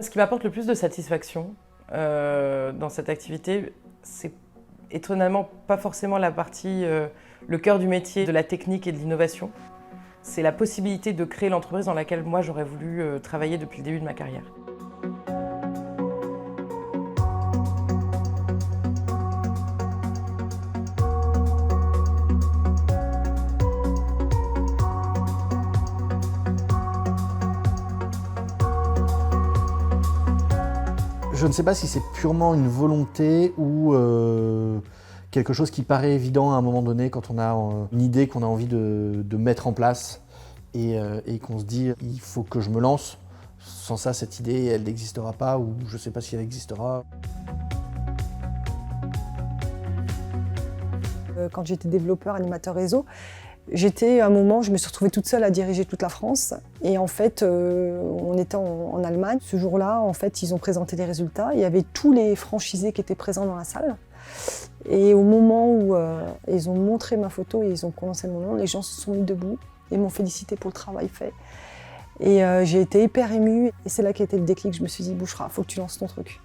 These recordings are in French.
Ce qui m'apporte le plus de satisfaction dans cette activité, c'est étonnamment pas forcément la partie, le cœur du métier de la technique et de l'innovation. C'est la possibilité de créer l'entreprise dans laquelle moi j'aurais voulu travailler depuis le début de ma carrière. Je ne sais pas si c'est purement une volonté ou quelque chose qui paraît évident à un moment donné quand on a une idée qu'on a envie de mettre en place et qu'on se dit « il faut que je me lance ». Sans ça, cette idée, elle n'existera pas ou je ne sais pas si elle existera. Quand j'étais développeur, animateur réseau, j'étais à un moment, je me suis retrouvée toute seule à diriger toute la France. Et en fait, on était en Allemagne. Ce jour-là, en fait, ils ont présenté les résultats. Il y avait tous les franchisés qui étaient présents dans la salle. Et au moment où ils ont montré ma photo et ils ont prononcé mon nom, les gens se sont mis debout et m'ont félicité pour le travail fait. Et j'ai été hyper émue. Et c'est là qu'a été le déclic. Je me suis dit, Bouchra, il faut que tu lances ton truc.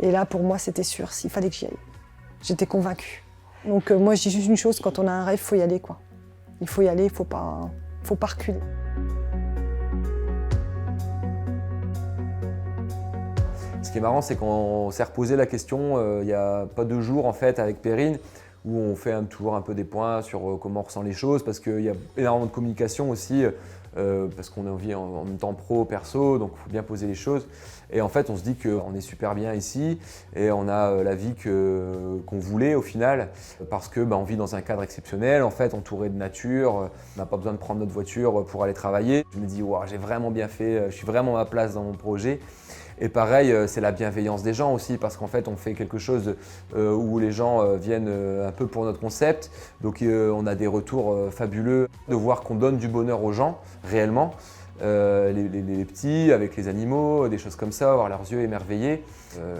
Et là, pour moi, c'était sûr. Il fallait que j'y aille. J'étais convaincue. Donc moi, je dis juste une chose, quand on a un rêve, il faut y aller, quoi. Il faut y aller, il ne faut pas reculer. Ce qui est marrant, c'est qu'on s'est reposé la question il n'y a pas 2 jours en fait avec Perrine, où on fait toujours un peu des points sur comment on ressent les choses, parce qu'il y a énormément de communication aussi, parce qu'on vit en même temps pro, perso, donc il faut bien poser les choses. Et en fait, on se dit qu'on est super bien ici et on a la vie qu'on voulait au final, parce qu'on vit dans un cadre exceptionnel, en fait, entouré de nature, on n'a pas besoin de prendre notre voiture pour aller travailler. Je me dis, wow, j'ai vraiment bien fait, je suis vraiment à ma place dans mon projet. Et pareil, c'est la bienveillance des gens aussi, parce qu'en fait, on fait quelque chose où les gens viennent un peu pour notre concept. Donc on a des retours fabuleux de voir qu'on donne du bonheur aux gens, réellement. Les petits, avec les animaux, des choses comme ça, avoir leurs yeux émerveillés.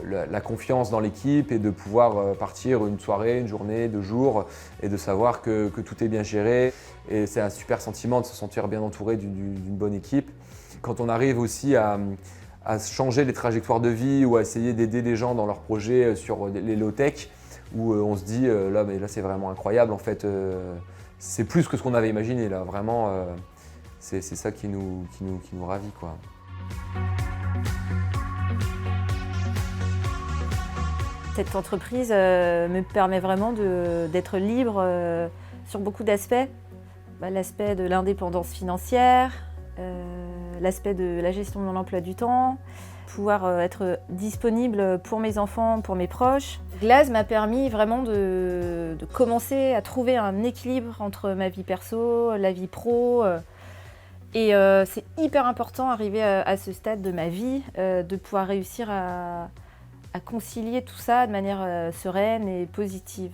La confiance dans l'équipe et de pouvoir partir une soirée, une journée, 2 jours et de savoir que tout est bien géré. Et c'est un super sentiment de se sentir bien entouré d'une bonne équipe. Quand on arrive aussi à changer les trajectoires de vie ou à essayer d'aider les gens dans leurs projets sur les low-tech, où on se dit là c'est vraiment incroyable, en fait, c'est plus que ce qu'on avait imaginé, là, vraiment, c'est ça qui nous ravit, quoi. Cette entreprise me permet vraiment d'être libre sur beaucoup d'aspects. L'aspect de l'indépendance financière, l'aspect de la gestion de mon emploi du temps, pouvoir être disponible pour mes enfants, pour mes proches. Glaze m'a permis vraiment de commencer à trouver un équilibre entre ma vie perso, la vie pro. Et c'est hyper important, arrivé à ce stade de ma vie, de pouvoir réussir à concilier tout ça de manière sereine et positive.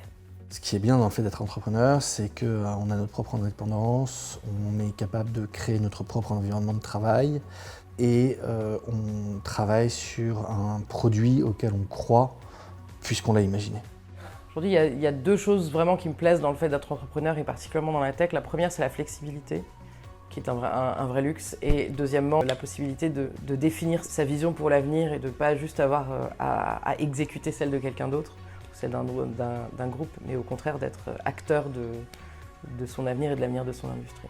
Ce qui est bien dans le fait d'être entrepreneur, c'est qu'on a notre propre indépendance, on est capable de créer notre propre environnement de travail et on travaille sur un produit auquel on croit puisqu'on l'a imaginé. Aujourd'hui, il y a 2 choses vraiment qui me plaisent dans le fait d'être entrepreneur et particulièrement dans la tech. La première, c'est la flexibilité, qui est un vrai luxe. Et deuxièmement, la possibilité de définir sa vision pour l'avenir et de ne pas juste avoir à exécuter celle de quelqu'un d'autre, celle d'un groupe, mais au contraire d'être acteur de son avenir et de l'avenir de son industrie.